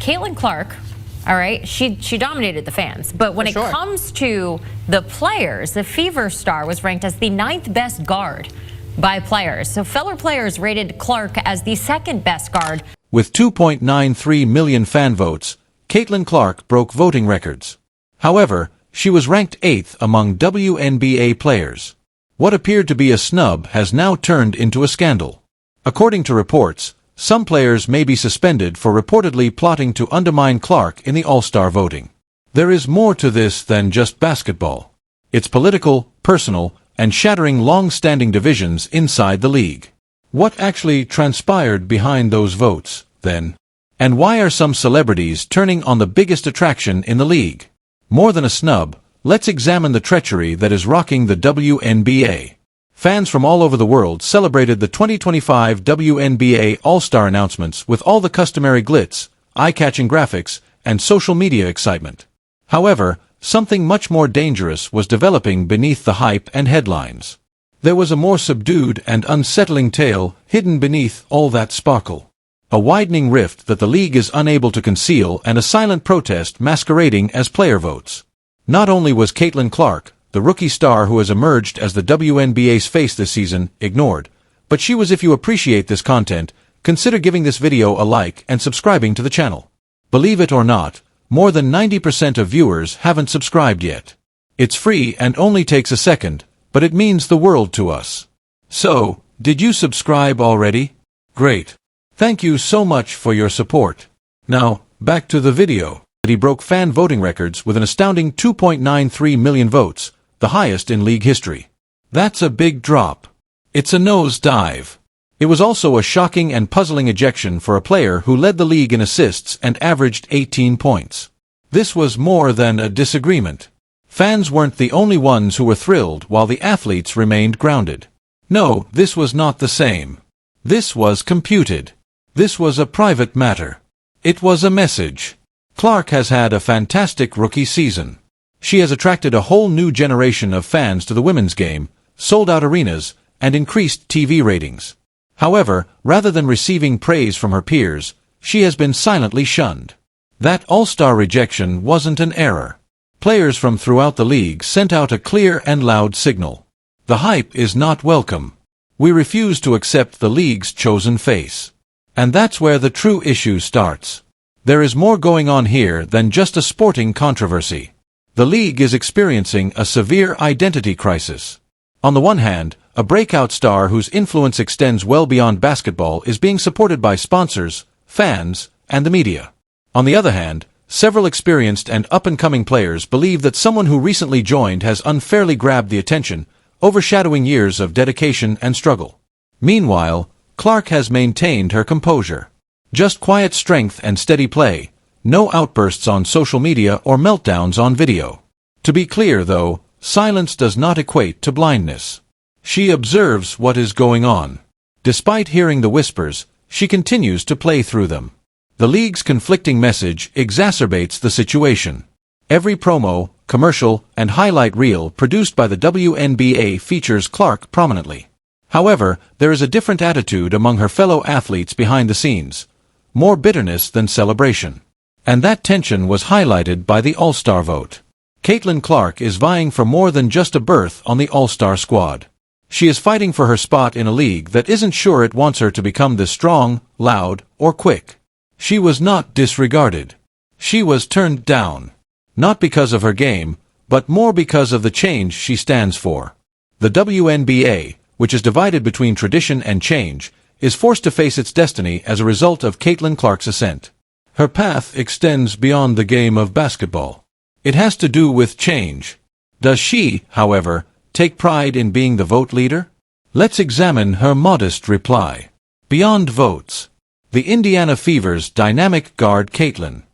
Caitlin Clark, all right, she dominated the fans. But when it comes to the players, the Fever star was ranked as the 9th best guard by players. So fellow players rated Clark as the 2nd best guard. With 2.93 million fan votes, Caitlin Clark broke voting records. However, she was ranked 8th among WNBA players. What appeared to be a snub has now turned into a scandal. According to reports, some players may be suspended for reportedly plotting to undermine Clark in the All-Star voting. There is more to this than just basketball. It's political, personal, and shattering long-standing divisions inside the league. What actually transpired behind those votes, then? And why are some celebrities turning on the biggest attraction in the league? More than a snub, let's examine the treachery that is rocking the WNBA. Fans from all over the world celebrated the 2025 WNBA All-Star announcements with all the customary glitz, eye-catching graphics, and social media excitement. However, something much more dangerous was developing beneath the hype and headlines. There was a more subdued and unsettling tale hidden beneath all that sparkle. A widening rift that the league is unable to conceal and a silent protest masquerading as player votes. Not only was Caitlin Clark, the rookie star who has emerged as the WNBA's face this season, ignored, but she was. If you appreciate this content, consider giving this video a like and subscribing to the channel. Believe it or not, more than 90% of viewers haven't subscribed yet. It's free and only takes a second, but it means the world to us. So, did you subscribe already? Great. Thank you so much for your support. Now, back to the video. He broke fan voting records with an astounding 2.93 million votes, the highest in league history. That's a big drop. It's a nosedive. It was also a shocking and puzzling ejection for a player who led the league in assists and averaged 18 points. This was more than a disagreement. Fans weren't the only ones who were thrilled while the athletes remained grounded. No, this was not the same. This was computed. This was a private matter. It was a message. Clark has had a fantastic rookie season. She has attracted a whole new generation of fans to the women's game, sold out arenas, and increased TV ratings. However, rather than receiving praise from her peers, she has been silently shunned. That All-Star rejection wasn't an error. Players from throughout the league sent out a clear and loud signal. The hype is not welcome. We refuse to accept the league's chosen face. And that's where the true issue starts. There is more going on here than just a sporting controversy. The league is experiencing a severe identity crisis. On the one hand, a breakout star whose influence extends well beyond basketball is being supported by sponsors, fans, and the media. On the other hand, several experienced and up-and-coming players believe that someone who recently joined has unfairly grabbed the attention, overshadowing years of dedication and struggle. Meanwhile, Clark has maintained her composure. Just quiet strength and steady play, no outbursts on social media or meltdowns on video. To be clear, though, silence does not equate to blindness. She observes what is going on. Despite hearing the whispers, she continues to play through them. The league's conflicting message exacerbates the situation. Every promo, commercial, and highlight reel produced by the WNBA features Clark prominently. However, there is a different attitude among her fellow athletes behind the scenes. More bitterness than celebration. And that tension was highlighted by the All-Star vote. Caitlin Clark is vying for more than just a berth on the All-Star squad. She is fighting for her spot in a league that isn't sure it wants her to become this strong, loud, or quick. She was not disregarded. She was turned down. Not because of her game, but more because of the change she stands for. The WNBA, which is divided between tradition and change, is forced to face its destiny as a result of Caitlin Clark's ascent. Her path extends beyond the game of basketball. It has to do with change. Does she, however, take pride in being the vote leader? Let's examine her modest reply. Beyond votes. The Indiana Fever's dynamic guard Caitlin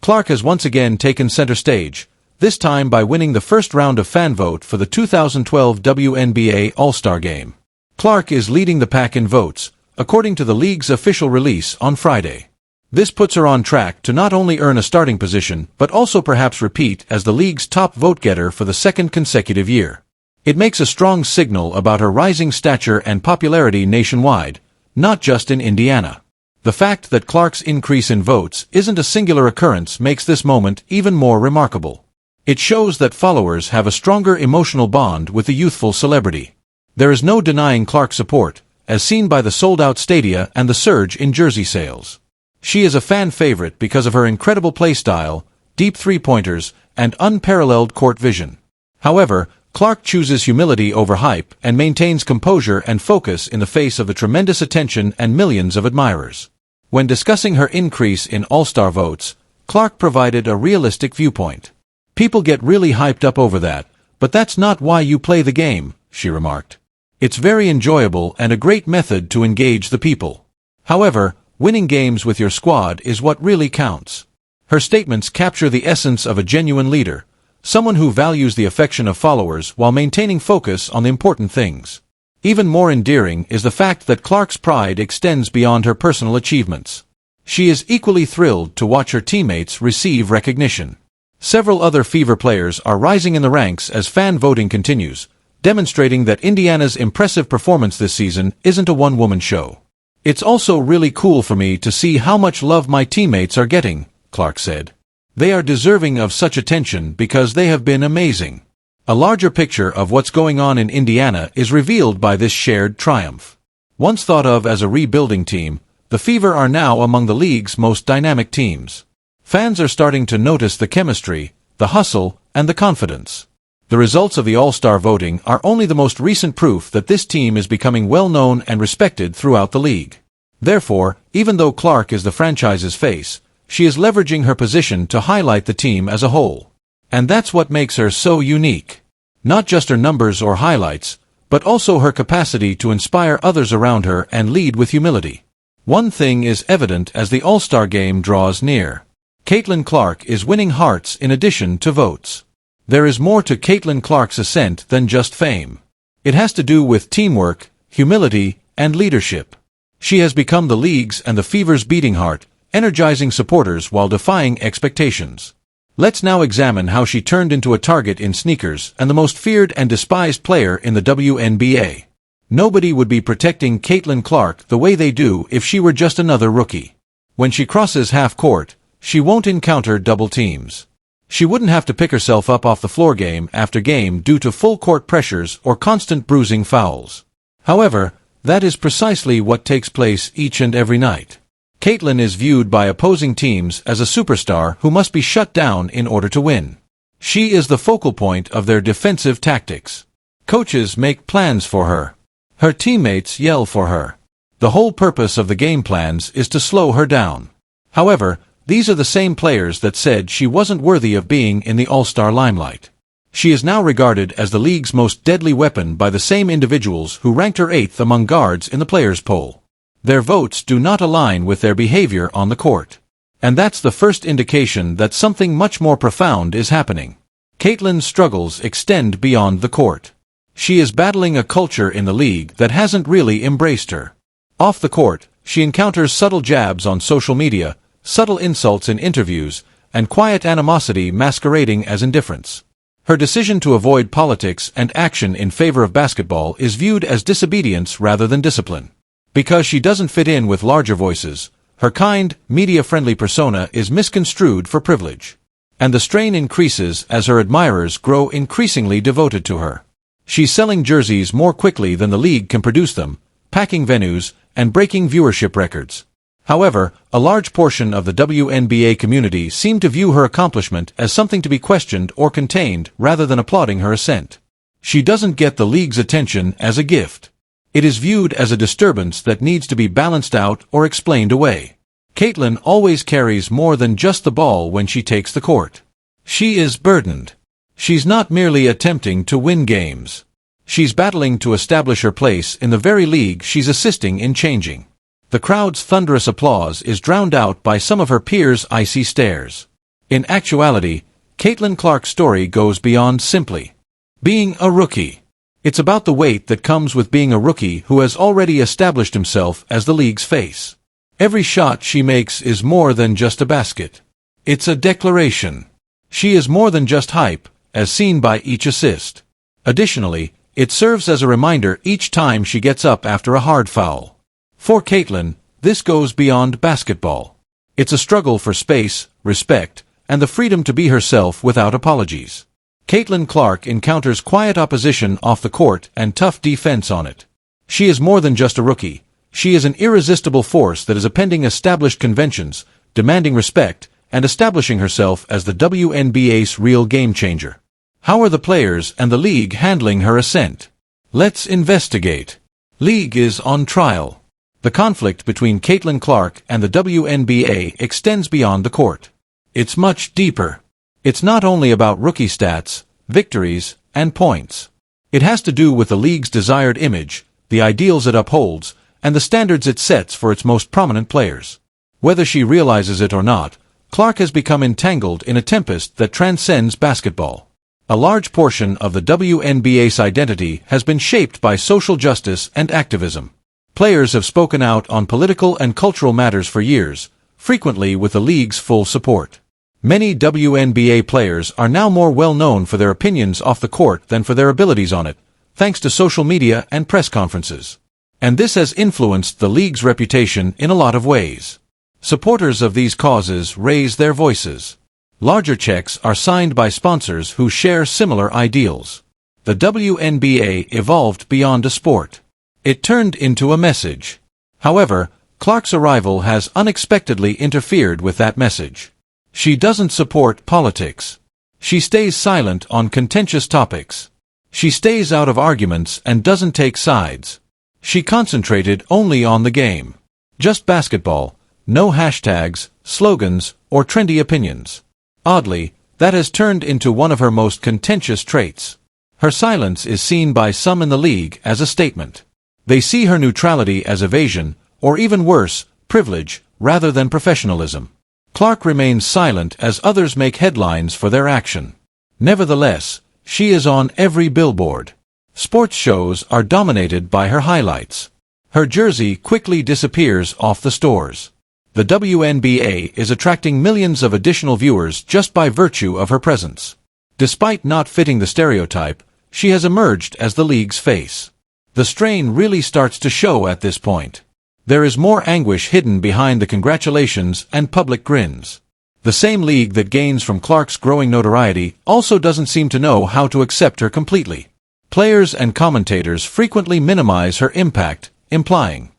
Clark has once again taken center stage, this time by winning the first round of fan vote for the 2012 WNBA All-Star game. Clark is leading the pack in votes, according to the league's official release on Friday. This puts her on track to not only earn a starting position but also perhaps repeat as the league's top vote-getter for the second consecutive year. It makes a strong signal about her rising stature and popularity nationwide, not just in Indiana. The fact that Clark's increase in votes isn't a singular occurrence makes this moment even more remarkable. It shows that followers have a stronger emotional bond with the youthful celebrity. There is no denying Clark's support, as seen by the sold-out stadia and the surge in jersey sales. She is a fan favorite because of her incredible play style, deep three-pointers, and unparalleled court vision. However, Clark chooses humility over hype and maintains composure and focus in the face of the tremendous attention and millions of admirers. When discussing her increase in All-Star votes, Clark provided a realistic viewpoint. "People get really hyped up over that, but that's not why you play the game," she remarked. "It's very enjoyable and a great method to engage the people. However, winning games with your squad is what really counts." Her statements capture the essence of a genuine leader, someone who values the affection of followers while maintaining focus on the important things. Even more endearing is the fact that Clark's pride extends beyond her personal achievements. She is equally thrilled to watch her teammates receive recognition. Several other Fever players are rising in the ranks as fan voting continues, demonstrating that Indiana's impressive performance this season isn't a one-woman show. "It's also really cool for me to see how much love my teammates are getting," Clark said. "They are deserving of such attention because they have been amazing." A larger picture of what's going on in Indiana is revealed by this shared triumph. Once thought of as a rebuilding team, the Fever are now among the league's most dynamic teams. Fans are starting to notice the chemistry, the hustle, and the confidence. The results of the All-Star voting are only the most recent proof that this team is becoming well-known and respected throughout the league. Therefore, even though Clark is the franchise's face, she is leveraging her position to highlight the team as a whole. And that's what makes her so unique. Not just her numbers or highlights, but also her capacity to inspire others around her and lead with humility. One thing is evident as the All-Star game draws near. Caitlin Clark is winning hearts in addition to votes. There is more to Caitlin Clark's ascent than just fame. It has to do with teamwork, humility, and leadership. She has become the league's and the Fever's beating heart, energizing supporters while defying expectations. Let's now examine how she turned into a target in sneakers and the most feared and despised player in the WNBA. Nobody would be protecting Caitlin Clark the way they do if she were just another rookie. When she crosses half-court, she won't encounter double teams. She wouldn't have to pick herself up off the floor game after game due to full-court pressures or constant bruising fouls. However, that is precisely what takes place each and every night. Caitlin is viewed by opposing teams as a superstar who must be shut down in order to win. She is the focal point of their defensive tactics. Coaches make plans for her. Her teammates yell for her. The whole purpose of the game plans is to slow her down. However, these are the same players that said she wasn't worthy of being in the All-Star limelight. She is now regarded as the league's most deadly weapon by the same individuals who ranked her 8th among guards in the players' poll. Their votes do not align with their behavior on the court. And that's the first indication that something much more profound is happening. Caitlin's struggles extend beyond the court. She is battling a culture in the league that hasn't really embraced her. Off the court, she encounters subtle jabs on social media, subtle insults in interviews, and quiet animosity masquerading as indifference. Her decision to avoid politics and action in favor of basketball is viewed as disobedience rather than discipline. Because she doesn't fit in with larger voices, her kind, media-friendly persona is misconstrued for privilege. And the strain increases as her admirers grow increasingly devoted to her. She's selling jerseys more quickly than the league can produce them, packing venues, and breaking viewership records. However, a large portion of the WNBA community seem to view her accomplishment as something to be questioned or contained rather than applauding her ascent. She doesn't get the league's attention as a gift. It is viewed as a disturbance that needs to be balanced out or explained away. Caitlin always carries more than just the ball when she takes the court. She is burdened. She's not merely attempting to win games. She's battling to establish her place in the very league she's assisting in changing. The crowd's thunderous applause is drowned out by some of her peers' icy stares. In actuality, Caitlin Clark's story goes beyond simply being a rookie. It's about the weight that comes with being a rookie who has already established himself as the league's face. Every shot she makes is more than just a basket. It's a declaration. She is more than just hype, as seen by each assist. Additionally, it serves as a reminder each time she gets up after a hard foul. For Caitlin, this goes beyond basketball. It's a struggle for space, respect, and the freedom to be herself without apologies. Caitlin Clark encounters quiet opposition off the court and tough defense on it. She is more than just a rookie. She is an irresistible force that is appending established conventions, demanding respect, and establishing herself as the WNBA's real game-changer. How are the players and the league handling her ascent? Let's investigate. League is on trial. The conflict between Caitlin Clark and the WNBA extends beyond the court. It's much deeper. It's not only about rookie stats, victories, and points. It has to do with the league's desired image, the ideals it upholds, and the standards it sets for its most prominent players. Whether she realizes it or not, Clark has become entangled in a tempest that transcends basketball. A large portion of the WNBA's identity has been shaped by social justice and activism. Players have spoken out on political and cultural matters for years, frequently with the league's full support. Many WNBA players are now more well known for their opinions off the court than for their abilities on it, thanks to social media and press conferences. And this has influenced the league's reputation in a lot of ways. Supporters of these causes raise their voices. Larger checks are signed by sponsors who share similar ideals. The WNBA evolved beyond a sport. It turned into a message. However, Clark's arrival has unexpectedly interfered with that message. She doesn't support politics. She stays silent on contentious topics. She stays out of arguments and doesn't take sides. She concentrated only on the game. Just basketball, no hashtags, slogans, or trendy opinions. Oddly, that has turned into one of her most contentious traits. Her silence is seen by some in the league as a statement. They see her neutrality as evasion, or even worse, privilege, rather than professionalism. Clark remains silent as others make headlines for their action. Nevertheless, she is on every billboard. Sports shows are dominated by her highlights. Her jersey quickly disappears off the stores. The WNBA is attracting millions of additional viewers just by virtue of her presence. Despite not fitting the stereotype, she has emerged as the league's face. The strain really starts to show at this point. There is more anguish hidden behind the congratulations and public grins. The same league that gains from Clark's growing notoriety also doesn't seem to know how to accept her completely. Players and commentators frequently minimize her impact, implying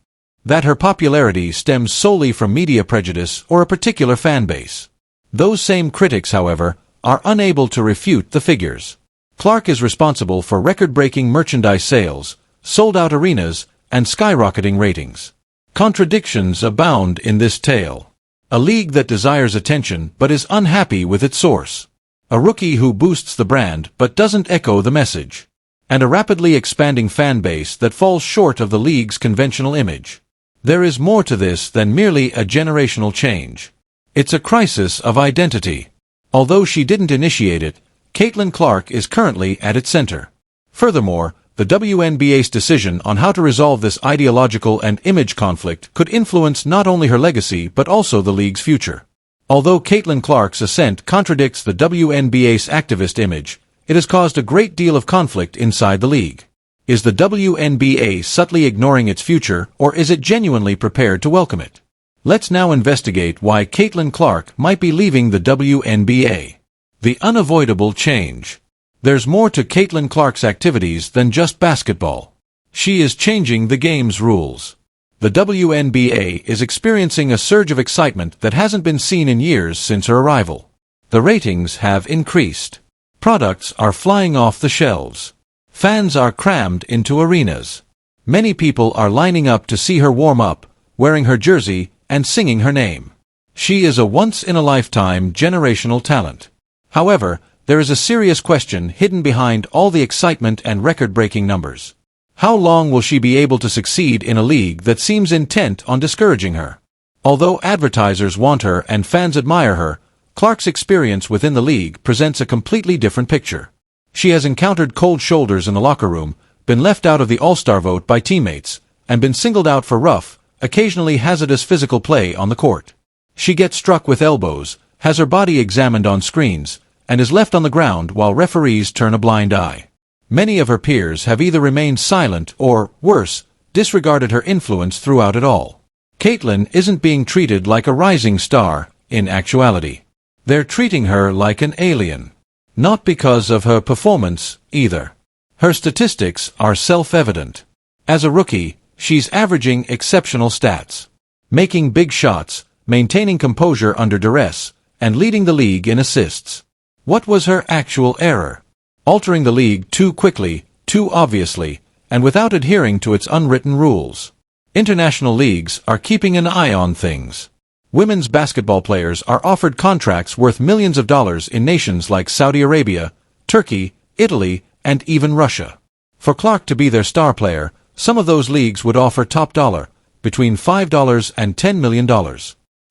that her popularity stems solely from media prejudice or a particular fan base. Those same critics, however, are unable to refute the figures. Clark is responsible for record-breaking merchandise sales, sold-out arenas, and skyrocketing ratings. Contradictions abound in this tale. A league that desires attention but is unhappy with its source. A rookie who boosts the brand but doesn't echo the message. And a rapidly expanding fan base that falls short of the league's conventional image. There is more to this than merely a generational change. It's a crisis of identity. Although she didn't initiate it, Caitlin Clark is currently at its center. Furthermore, the WNBA's decision on how to resolve this ideological and image conflict could influence not only her legacy but also the league's future. Although Caitlin Clark's ascent contradicts the WNBA's activist image, it has caused a great deal of conflict inside the league. Is the WNBA subtly ignoring its future, or is it genuinely prepared to welcome it? Let's now investigate why Caitlin Clark might be leaving the WNBA. The unavoidable change. There's more to Caitlin Clark's activities than just basketball. She is changing the game's rules. The WNBA is experiencing a surge of excitement that hasn't been seen in years since her arrival. The ratings have increased. Products are flying off the shelves. Fans are crammed into arenas. Many people are lining up to see her warm up, wearing her jersey, and singing her name. She is a once-in-a-lifetime generational talent. However, there is a serious question hidden behind all the excitement and record-breaking numbers. How long will she be able to succeed in a league that seems intent on discouraging her? Although advertisers want her and fans admire her, Clark's experience within the league presents a completely different picture. She has encountered cold shoulders in the locker room, been left out of the All-Star vote by teammates, and been singled out for rough, occasionally hazardous physical play on the court. She gets struck with elbows, has her body examined on screens, and is left on the ground while referees turn a blind eye. Many of her peers have either remained silent or, worse, disregarded her influence throughout it all. Caitlyn isn't being treated like a rising star, in actuality. They're treating her like an alien. Not because of her performance, either. Her statistics are self-evident. As a rookie, she's averaging exceptional stats. Making big shots, maintaining composure under duress, and leading the league in assists. What was her actual error? Altering the league too quickly, too obviously, and without adhering to its unwritten rules. International leagues are keeping an eye on things. Women's basketball players are offered contracts worth millions of dollars in nations like Saudi Arabia, Turkey, Italy, and even Russia. For Clark to be their star player, some of those leagues would offer top dollar, between $5 and $10 million.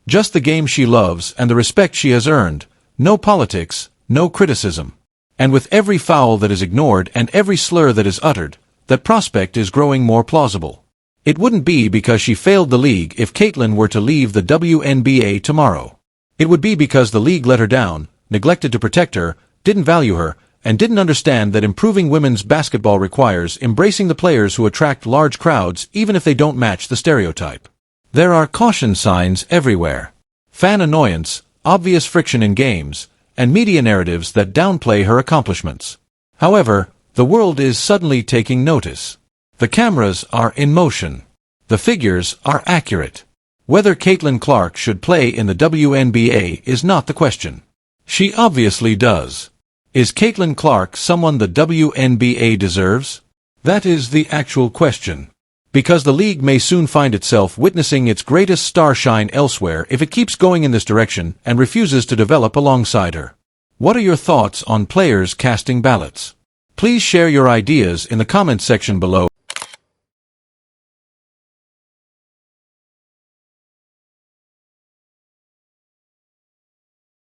Just the game she loves and the respect she has earned, no politics, no criticism. And with every foul that is ignored and every slur that is uttered, that prospect is growing more plausible. It wouldn't be because she failed the league if Caitlyn were to leave the WNBA tomorrow. It would be because the league let her down, neglected to protect her, didn't value her, and didn't understand that improving women's basketball requires embracing the players who attract large crowds even if they don't match the stereotype. There are caution signs everywhere. Fan annoyance, obvious friction in games, and media narratives that downplay her accomplishments. However, the world is suddenly taking notice. The cameras are in motion. The figures are accurate. Whether Caitlyn Clark should play in the WNBA is not the question. She obviously does. Is Caitlyn Clark someone the WNBA deserves? That is the actual question. Because the league may soon find itself witnessing its greatest star shine elsewhere if it keeps going in this direction and refuses to develop alongside her. What are your thoughts on players casting ballots? Please share your ideas in the comments section below.